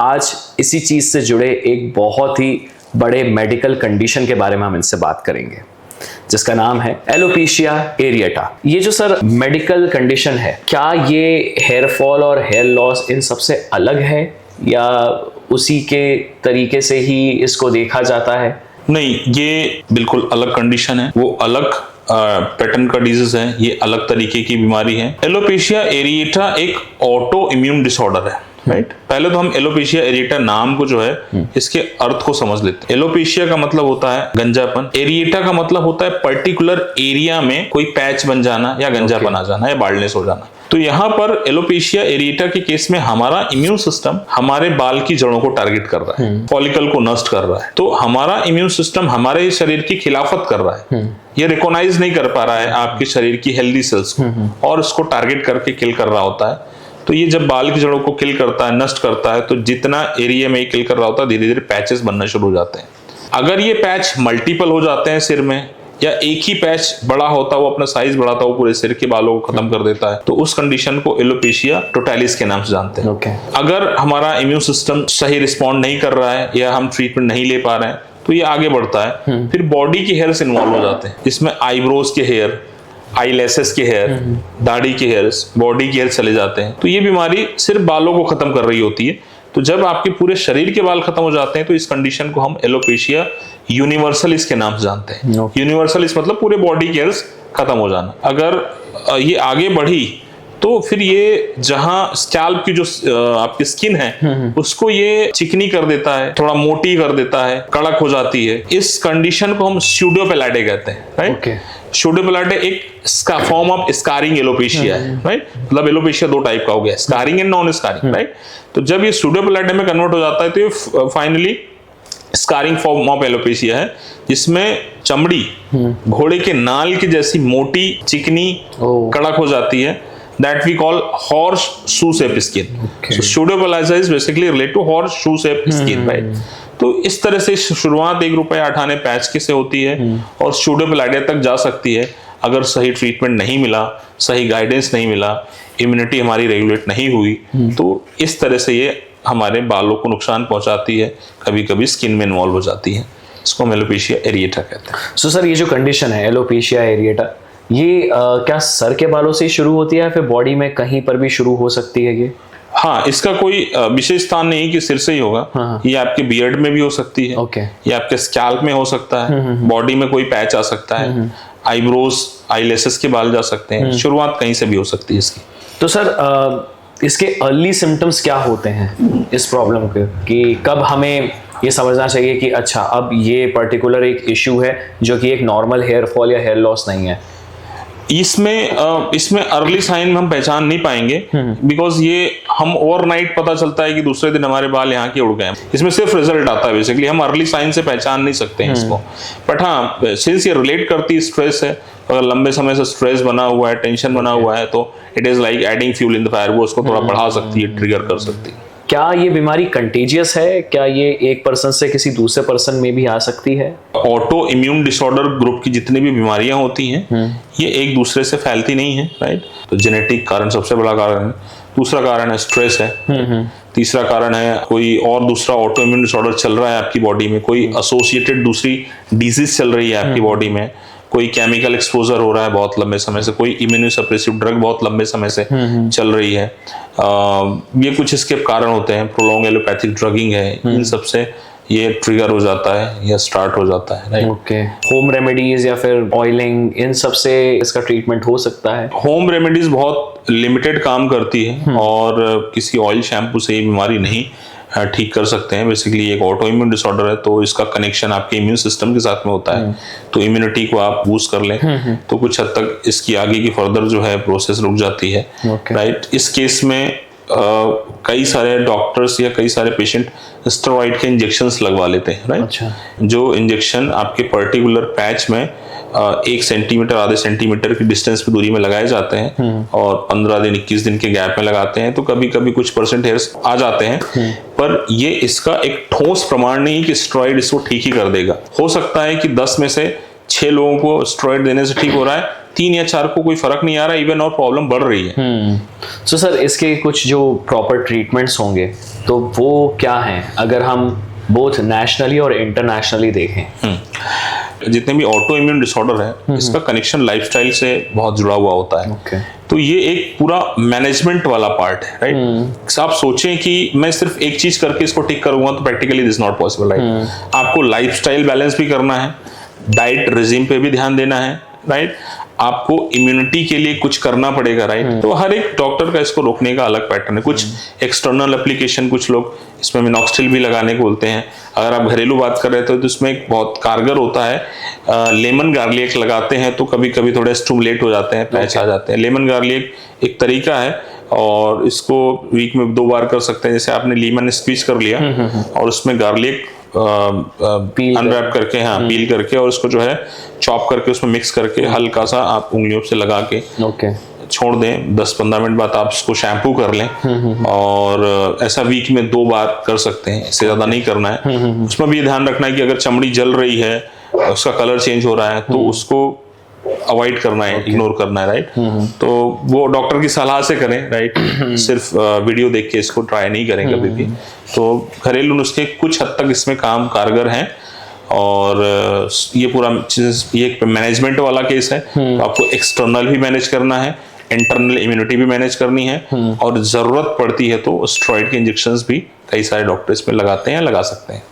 आज इसी चीज से जुड़े एक बहुत ही बड़े मेडिकल कंडीशन के बारे में हम इनसे बात करेंगे, जिसका नाम है एलोपेशिया एरिएटा। ये जो सर मेडिकल कंडीशन है, क्या ये हेयर फॉल और हेयर लॉस इन सबसे अलग है या उसी के तरीके से ही इसको देखा जाता है? नहीं, ये बिल्कुल अलग कंडीशन है। वो अलग पैटर्न का डिजीज है, ये अलग तरीके की बीमारी है। एलोपेशिया एरिएटा एक ऑटो इम्यून डिसऑर्डर है, राइट। पहले तो हम एलोपेशिया एरिएटा नाम को जो है इसके अर्थ को समझ लेते हैं। एलोपेशिया का मतलब होता है गंजापन, एरिएटा का मतलब होता है पर्टिकुलर एरिया में कोई पैच बन जाना या गंजापन आ जाना या बाल्डनेस हो जाना। तो यहाँ पर एलोपेशिया एरिएटा के केस में हमारा इम्यून सिस्टम हमारे बाल की जड़ों को टारगेट कर रहा है, फॉलिकल को नष्ट कर रहा है। तो हमारा इम्यून सिस्टम हमारे शरीर की खिलाफत कर रहा है, ये रिकॉग्नाइज नहीं कर पा रहा है आपके शरीर की हेल्दी सेल्स को और उसको टारगेट करके किल कर रहा होता है। तो ये जब बाल की जड़ों को किल करता है, नष्ट करता है, तो जितना एरिया में किल कर रहा होता है धीरे धीरे पैचेस बनना शुरू हो जाते हैं। अगर ये पैच मल्टीपल हो जाते हैं सिर में, या एक ही पैच बड़ा होता है, वो अपना साइज बढ़ाता है, वो पूरे सिर के बालों को खत्म कर देता है, तो उस कंडीशन को एलोपेशिया टोटालिस के नाम से जानते हैं। अगर हमारा इम्यून सिस्टम सही रिस्पॉन्ड नहीं कर रहा है या हम ट्रीटमेंट नहीं ले पा रहे हैं तो ये आगे बढ़ता है। फिर बॉडी के हेयर्स इन्वॉल्व हो जाते हैं, इसमें आईब्रोज के हेयर, आईलैशेस के हेयर, दाढ़ी के हेयर्स, बॉडी के हेयर चले जाते हैं। तो ये बीमारी सिर्फ बालों को खत्म कर रही होती है। तो जब आपके पूरे शरीर के बाल खत्म हो जाते हैं तो इस कंडीशन को हम एलोपेशिया यूनिवर्सलिस के नाम से जानते हैं। यूनिवर्सलिस मतलब पूरे बॉडी के हेयर्स खत्म हो जाना। अगर ये आगे बढ़ी तो फिर ये जहां स्कैल्प की जो आपकी स्किन है उसको ये चिकनी कर देता है, थोड़ा मोटी कर देता है, कड़क हो जाती है। इस कंडीशन को हम स्यूडोपेलाइडे कहते हैं, राइट। स्यूडोपेलाइडे एक फॉर्म ऑफ स्कारिंग एलोपेशिया है, राइट। मतलब एलोपेशिया दो टाइप का हो गया, scarring and non scarring, right. तो जब ये स्यूडोपेलाइडे में कन्वर्ट हो जाता है तो ये finally scarring form of alopecia है, जिसमें चमड़ी घोड़े के नाल की जैसी मोटी, चिकनी, कड़क हो जाती है। That we call horseshoe shape skin. So pseudopelagea is basically related to horseshoe shape skin, right? तो इस तरह से शुरुआत ₹1.8 पैच के से होती है और स्यूडोपेलाइडिया तक जा सकती है। अगर सही ट्रीटमेंट नहीं मिला, सही गाइडेंस नहीं मिला, इम्यूनिटी हमारी रेगुलेट नहीं हुई, तो इस तरह से ये हमारे बालों को नुकसान पहुंचाती है, कभी कभी स्किन में इन्वॉल्व हो जाती है। इसको हम एलोपेशिया एरिएटा कहते हैं। सो सर, ये जो कंडीशन है एलोपेशिया एरिएटा, ये क्या सर के बालों से शुरू होती है या फिर बॉडी में कहीं पर भी शुरू हो सकती है ये? हाँ, इसका कोई विशेष स्थान नहीं कि सिर से ही होगा। ये आपके बियर्ड में भी हो सकती है, ये आपके स्कैल्प में हो सकता है, बॉडी में कोई पैच आ सकता है, आईब्रोज, आईलैशेस के बाल जा सकते हैं, शुरुआत कहीं से भी हो सकती है इसकी। तो सर, इसके अर्ली सिम्टम्स क्या होते हैं इस प्रॉब्लम के, कि कब हमें ये समझना चाहिए कि अच्छा अब ये पर्टिकुलर एक इश्यू है जो कि एक नॉर्मल हेयर फॉल या हेयर लॉस नहीं है? इसमें अर्ली साइन में हम पहचान नहीं पाएंगे, बिकॉज ये हम ओवरनाइट पता चलता है कि दूसरे दिन हमारे बाल यहाँ के उड़ गए। इसमें सिर्फ रिजल्ट आता है, बेसिकली हम अर्ली साइन से पहचान नहीं सकते हैं इसको। बट हाँ, सिंस ये रिलेट करती स्ट्रेस है, अगर लंबे समय से स्ट्रेस बना हुआ है, टेंशन बना हुआ है, तो it is like adding fuel in the fire, वो उसको थोड़ा बढ़ा सकती है, ट्रिगर कर सकती है। क्या ये बीमारी कंटेजियस है? क्या ये एक पर्सन से किसी दूसरे पर्सन में भी आ सकती है? ऑटो इम्यून डिसऑर्डर ग्रुप की जितनी भी बीमारियां होती हैं ये एक दूसरे से फैलती नहीं है, राइट। तो जेनेटिक कारण सबसे बड़ा कारण है, दूसरा कारण है स्ट्रेस है, तीसरा कारण है कोई और दूसरा ऑटो इम्यून डिसऑर्डर चल रहा है आपकी बॉडी में, कोई एसोसिएटेड दूसरी डिजीज चल रही है आपकी बॉडी में, कोई केमिकल एक्सपोजर हो रहा है बहुत लंबे समय से, कोई इम्यूनोसप्रेसिव ड्रग बहुत लंबे समय से चल रही है। ये कुछ इसके कारण होते हैं। प्रोलॉन्ग एलोपैथिक ड्रगिंग है, इन सब से ये ट्रिगर हो जाता है या स्टार्ट हो जाता है, राइट। ओके, होम रेमेडीज या फिर ऑयलिंग, इन सब से इसका ट्रीटमेंट हो सकता है? होम रेमेडीज बहुत लिमिटेड काम करती है और किसी ऑयल शैम्पू से ये बीमारी नहीं ठीक कर सकते हैं। बेसिकली एक ऑटो इम्यून डिसऑर्डर है, तो इसका कनेक्शन आपके इम्यून सिस्टम के साथ में होता है। तो इम्यूनिटी को आप बूस्ट कर लें तो कुछ हद तक इसकी आगे की फर्दर जो है प्रोसेस रुक जाती है, राइट। इस केस में कई सारे डॉक्टर्स या कई सारे पेशेंट स्टेरॉइड के इंजेक्शंस लगवा लेते हैं, राइट। जो इंजेक्शन आपके पर्टिकुलर पैच में 1 सेंटीमीटर आधे सेंटीमीटर की डिस्टेंस पे दूरी में लगाए जाते हैं और 15 दिन 21 दिन के गैप में लगाते हैं, तो कभी कभी कुछ % हेयर्स आ जाते हैं, पर ये इसका एक ठोस प्रमाण नहीं कि स्टेरॉइड इसको ठीक ही कर देगा। हो सकता है कि 10 में से 6 लोगों को स्टेरॉइड देने से ठीक हो रहा है, 3 या 4 को कोई फर्क नहीं आ रहा, इवन और प्रॉब्लम बढ़ रही है। सो सर इसके कुछ जो प्रॉपर ट्रीटमेंट्स होंगे तो वो क्या हैं अगर हम बोथ नेशनली और इंटरनेशनली देखें? जितने भी ऑटो इम्यून डिसऑर्डर है, इसका कनेक्शन लाइफस्टाइल से बहुत जुड़ा हुआ होता है। Okay. तो ये एक पूरा मैनेजमेंट वाला पार्ट है, राइट? आप सोचें कि मैं सिर्फ एक चीज करके इसको ठीक करूंगा तो practically this not possible, right? आपको लाइफस्टाइल बैलेंस भी करना है, डाइट रिजीम पे भी ध्यान देना है, राइट? आपको इम्यूनिटी के लिए कुछ करना पड़ेगा, राइट? तो हर एक डॉक्टर का इसको रोकने का अलग पैटर्न है। कुछ एक्सटर्नल एप्लीकेशन, कुछ लोग इसमें मिनॉक्सिडिल भी लगाने को बोलते हैं। अगर आप घरेलू बात कर रहे थे तो इसमें एक बहुत कारगर होता है, लेमन गार्लिक लगाते हैं तो कभी कभी थोड़े स्टिमुलेट हो जाते हैं, पैच आ जाते हैं। लेमन गार्लिक एक तरीका है और इसको वीक में 2 बार कर सकते हैं। जैसे आपने लेमन स्क्वीज कर लिया और उसमें गार्लिक अनरैप करके, हाँ, पील करके और उसको जो है चॉप करके उसमें मिक्स करके हल्का सा आप उंगलियों से लगा के छोड़ दें। 10-15 मिनट बाद आप उसको शैम्पू कर लें और ऐसा वीक में 2 बार कर सकते हैं, इससे ज्यादा नहीं करना है। उसमें भी ध्यान रखना है कि अगर चमड़ी जल रही है, उसका कलर चेंज हो रहा है तो उसको अवॉइड करना है, इग्नोर करना है, राइट? तो वो डॉक्टर की सलाह से करें, राइट? सिर्फ वीडियो देख के इसको ट्राई नहीं करें कभी भी। तो घरेलू नुस्खे कुछ हद तक इसमें काम कारगर हैं और ये पूरा ये मैनेजमेंट वाला केस है। तो आपको एक्सटर्नल भी मैनेज करना है, इंटरनल इम्यूनिटी भी मैनेज करनी है और जरूरत पड़ती है तो स्टेरॉइड के इंजेक्शंस भी कई सारे डॉक्टर इसमें लगाते हैं, लगा सकते हैं।